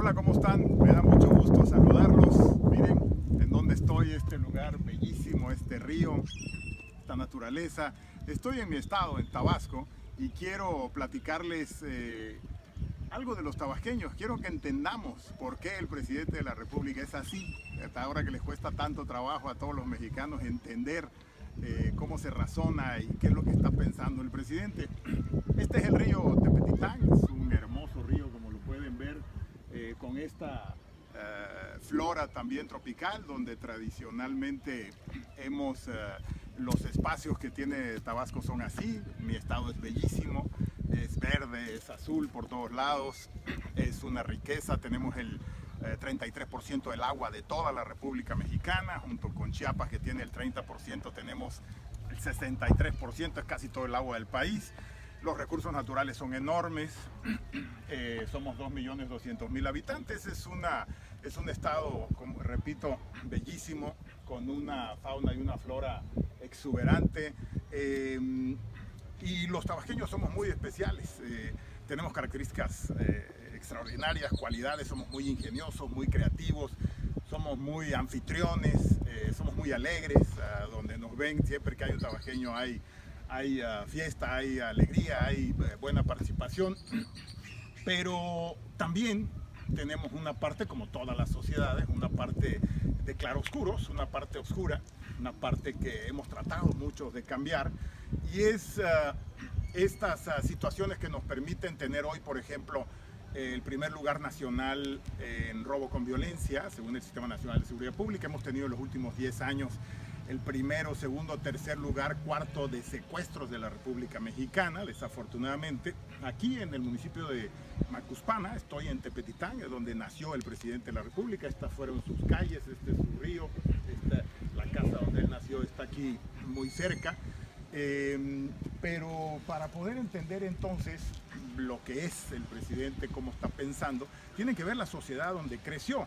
Hola, ¿cómo están? Me da mucho gusto saludarlos. Miren en dónde estoy, este lugar bellísimo, este río, esta naturaleza. Estoy en mi estado, en Tabasco, y quiero platicarles algo de los tabasqueños. Quiero que entendamos por qué el presidente de la República es así. Hasta ahora que les cuesta tanto trabajo a todos los mexicanos entender cómo se razona y qué es lo que está pensando el presidente. Este es el río Tepetitán, es un hermoso río como lo pueden ver, con esta flora también tropical, donde tradicionalmente los espacios que tiene Tabasco son así. Mi estado es bellísimo, es verde, es azul por todos lados, es una riqueza. Tenemos el 33% del agua de toda la República Mexicana, junto con Chiapas, que tiene el 30%, tenemos el 63%, es casi todo el agua del país. Los recursos naturales son enormes, somos 2.200.000 habitantes, es un estado, como repito, bellísimo, con una fauna y una flora exuberante, y los tabasqueños somos muy especiales, tenemos características extraordinarias, cualidades, somos muy ingeniosos, muy creativos, somos muy anfitriones, somos muy alegres. Donde nos ven, siempre que hay un tabasqueño hay fiesta, hay alegría, hay buena participación, pero también tenemos una parte, como todas las sociedades, una parte de claroscuros, una parte oscura, una parte que hemos tratado muchos de cambiar, y es estas situaciones que nos permiten tener hoy, por ejemplo, el primer lugar nacional en robo con violencia, según el Sistema Nacional de Seguridad Pública. Hemos tenido en los últimos 10 años el primero, segundo, tercer lugar, cuarto de secuestros de la República Mexicana, desafortunadamente. Aquí en el municipio de Macuspana, estoy en Tepetitán, es donde nació el presidente de la República. Estas fueron sus calles, este es su río, la casa donde él nació está aquí muy cerca. Pero para poder entender entonces lo que es el presidente, cómo está pensando, tienen que ver la sociedad donde creció.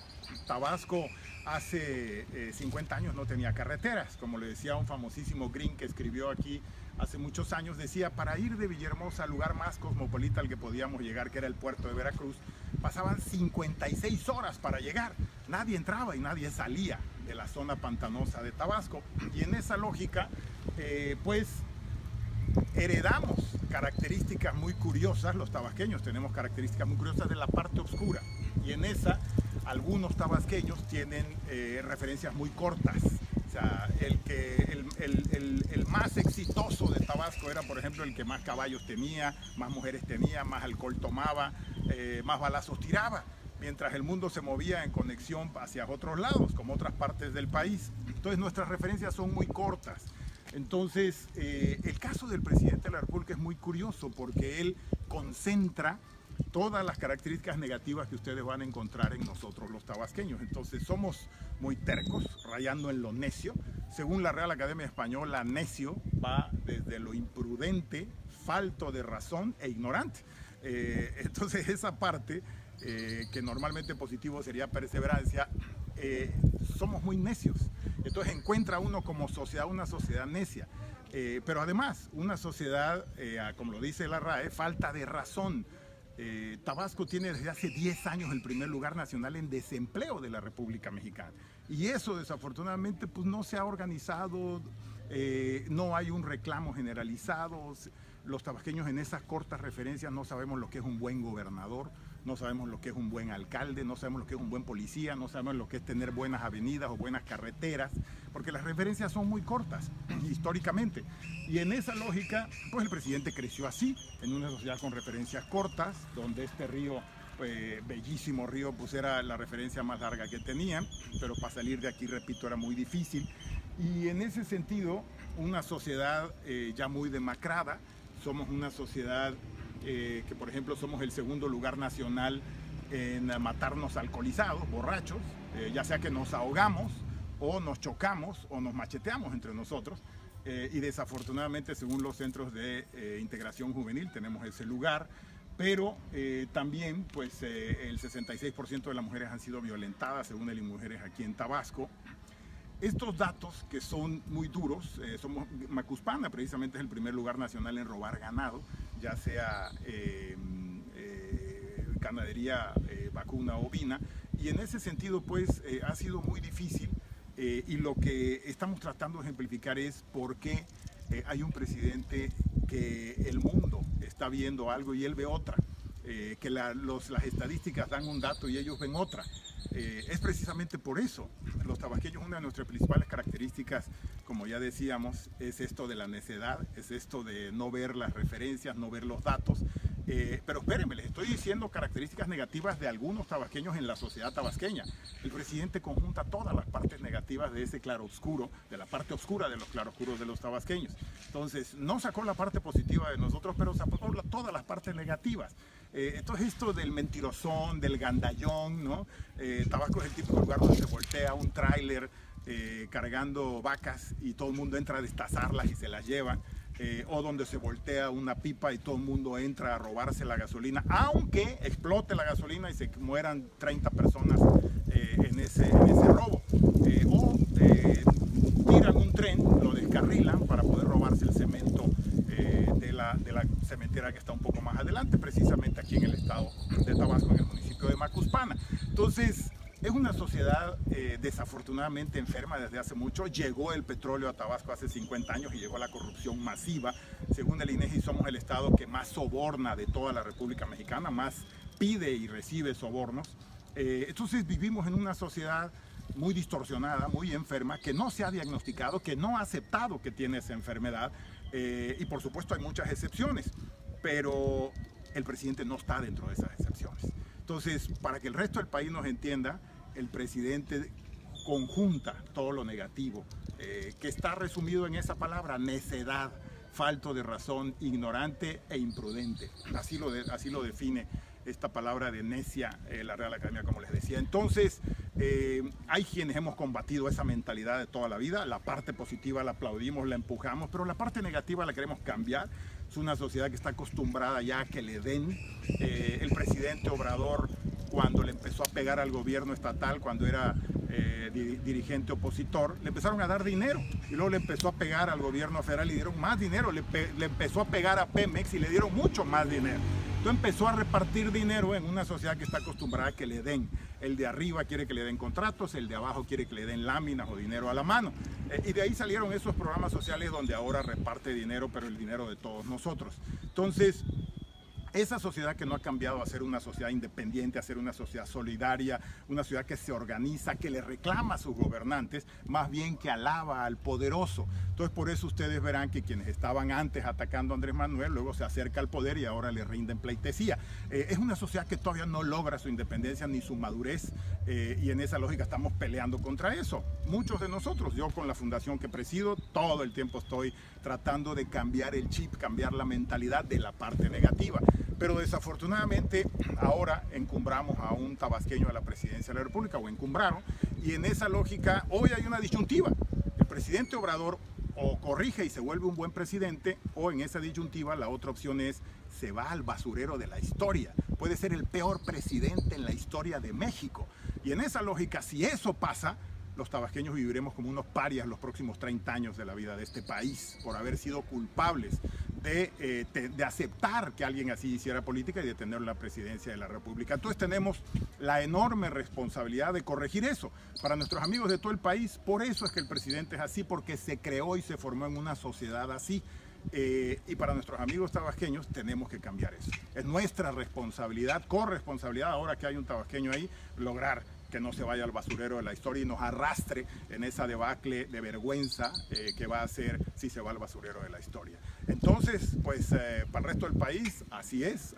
Tabasco hace 50 años no tenía carreteras, como le decía un famosísimo Green que escribió aquí hace muchos años, decía: para ir de Villahermosa al lugar más cosmopolita al que podíamos llegar, que era el puerto de Veracruz, pasaban 56 horas para llegar. Nadie entraba y nadie salía de la zona pantanosa de Tabasco, y en esa lógica pues heredamos características muy curiosas. Los tabasqueños tenemos características muy curiosas de la parte oscura, y en esa algunos tabasqueños tienen referencias muy cortas. O sea, el más exitoso de Tabasco era, por ejemplo, el que más caballos tenía, más mujeres tenía, más alcohol tomaba, más balazos tiraba, mientras el mundo se movía en conexión hacia otros lados, como otras partes del país. Entonces nuestras referencias son muy cortas. Entonces, el caso del presidente de la República es muy curioso, porque él concentra todas las características negativas que ustedes van a encontrar en nosotros los tabasqueños. Entonces somos muy tercos, rayando en lo necio. Según la Real Academia Española, necio va desde lo imprudente, falto de razón e ignorante. Entonces esa parte, que normalmente positivo sería perseverancia, somos muy necios. Entonces encuentra uno como sociedad una sociedad necia, pero además una sociedad, como lo dice la RAE, falta de razón. Tabasco tiene desde hace 10 años el primer lugar nacional en desempleo de la República Mexicana, y eso desafortunadamente pues no se ha organizado, no hay un reclamo generalizado. Los tabasqueños en esas cortas referencias no sabemos lo que es un buen gobernador, no sabemos lo que es un buen alcalde, no sabemos lo que es un buen policía, no sabemos lo que es tener buenas avenidas o buenas carreteras, porque las referencias son muy cortas históricamente. Y en esa lógica, pues el presidente creció así, en una sociedad con referencias cortas, donde este río, bellísimo río, pues era la referencia más larga que tenían, pero para salir de aquí, repito, era muy difícil. Y en ese sentido, una sociedad ya muy demacrada. Somos una sociedad que, por ejemplo, somos el segundo lugar nacional en matarnos alcoholizados, borrachos, ya sea que nos ahogamos o nos chocamos o nos macheteamos entre nosotros, y desafortunadamente, según los centros de integración juvenil, tenemos ese lugar. Pero también pues el 66% de las mujeres han sido violentadas, según el INMujeres aquí en Tabasco. Estos datos, que son muy duros, Macuspana precisamente es el primer lugar nacional en robar ganado, ya sea ganadería vacuna ovina, y en ese sentido pues ha sido muy difícil, y lo que estamos tratando de ejemplificar es por qué hay un presidente que el mundo está viendo algo y él ve otra, que las estadísticas dan un dato y ellos ven otra. Es precisamente por eso. Los tabasqueños, una de nuestras principales características, como ya decíamos, es esto de la necedad, es esto de no ver las referencias, no ver los datos. Pero espérenme, les estoy diciendo características negativas de algunos tabasqueños en la sociedad tabasqueña. El presidente conjunta todas las partes negativas de ese claroscuro, de la parte oscura de los claroscuros de los tabasqueños. Entonces, no sacó la parte positiva de nosotros, pero sacó todas las partes negativas. Entonces, esto del mentirosón, del gandallón, ¿no? Tabasco es el típico lugar donde se voltea un tráiler cargando vacas y todo el mundo entra a destazarlas y se las llevan. O donde se voltea una pipa y todo el mundo entra a robarse la gasolina, aunque explote la gasolina y se mueran 30 personas en ese robo. O tiran un tren, lo descarrilan para poder robarse el cemento de la cementera que está un poco más adelante, precisamente aquí en el estado de Tabasco, en el municipio de Macuspana. Entonces, es una sociedad desafortunadamente enferma desde hace mucho. Llegó el petróleo a Tabasco hace 50 años y llegó la corrupción masiva. Según el INEGI, somos el estado que más soborna de toda la República Mexicana, más pide y recibe sobornos. Entonces vivimos en una sociedad muy distorsionada, muy enferma, que no se ha diagnosticado, que no ha aceptado que tiene esa enfermedad. Y por supuesto hay muchas excepciones, pero el presidente no está dentro de esas excepciones. Entonces, para que el resto del país nos entienda, el presidente conjunta todo lo negativo, que está resumido en esa palabra, necedad, falto de razón, ignorante e imprudente. Así lo define esta palabra de necia la Real Academia, como les decía. Entonces, hay quienes hemos combatido esa mentalidad de toda la vida. La parte positiva la aplaudimos, la empujamos, pero la parte negativa la queremos cambiar. Es una sociedad que está acostumbrada ya a que le den. El presidente Obrador, cuando le empezó a pegar al gobierno estatal, cuando era dirigente opositor, le empezaron a dar dinero, y luego le empezó a pegar al gobierno federal y le dieron más dinero, le empezó a pegar a Pemex y le dieron mucho más dinero. Entonces empezó a repartir dinero en una sociedad que está acostumbrada a que le den. El de arriba quiere que le den contratos, el de abajo quiere que le den láminas o dinero a la mano. Y de ahí salieron esos programas sociales donde ahora reparte dinero, pero el dinero de todos nosotros. Entonces, esa sociedad que no ha cambiado a ser una sociedad independiente, a ser una sociedad solidaria, una sociedad que se organiza, que le reclama a sus gobernantes, más bien que alaba al poderoso. Entonces, por eso ustedes verán que quienes estaban antes atacando a Andrés Manuel, luego se acerca al poder y ahora le rinden pleitesía. Es una sociedad que todavía no logra su independencia ni su madurez, y en esa lógica estamos peleando contra eso. Muchos de nosotros, yo con la fundación que presido, todo el tiempo estoy tratando de cambiar el chip, cambiar la mentalidad de la parte negativa. Pero desafortunadamente ahora encumbramos a un tabasqueño a la presidencia de la República, o encumbraron, y en esa lógica hoy hay una disyuntiva. El presidente Obrador o corrige y se vuelve un buen presidente, o en esa disyuntiva la otra opción es se va al basurero de la historia. Puede ser el peor presidente en la historia de México. Y en esa lógica, si eso pasa, los tabasqueños viviremos como unos parias los próximos 30 años de la vida de este país, por haber sido culpables de aceptar que alguien así hiciera política y de tener la presidencia de la República. Entonces tenemos la enorme responsabilidad de corregir eso. Para nuestros amigos de todo el país, por eso es que el presidente es así, porque se creó y se formó en una sociedad así. Y para nuestros amigos tabasqueños tenemos que cambiar eso. Es nuestra responsabilidad, corresponsabilidad, ahora que hay un tabasqueño ahí, lograr que no se vaya al basurero de la historia y nos arrastre en esa debacle de vergüenza que va a ser si se va al basurero de la historia. Entonces, pues para el resto del país, así es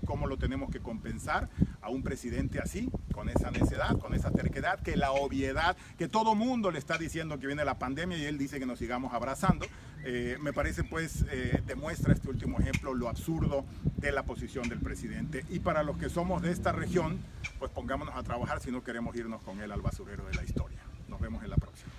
como lo tenemos que compensar a un presidente así, con esa necedad, con esa terquedad, que la obviedad, que todo mundo le está diciendo que viene la pandemia y él dice que nos sigamos abrazando. Me parece pues demuestra este último ejemplo lo absurdo de la posición del presidente. Y para los que somos de esta región, pues pongámonos a trabajar si no queremos irnos con él al basurero de la historia. Nos vemos en la próxima.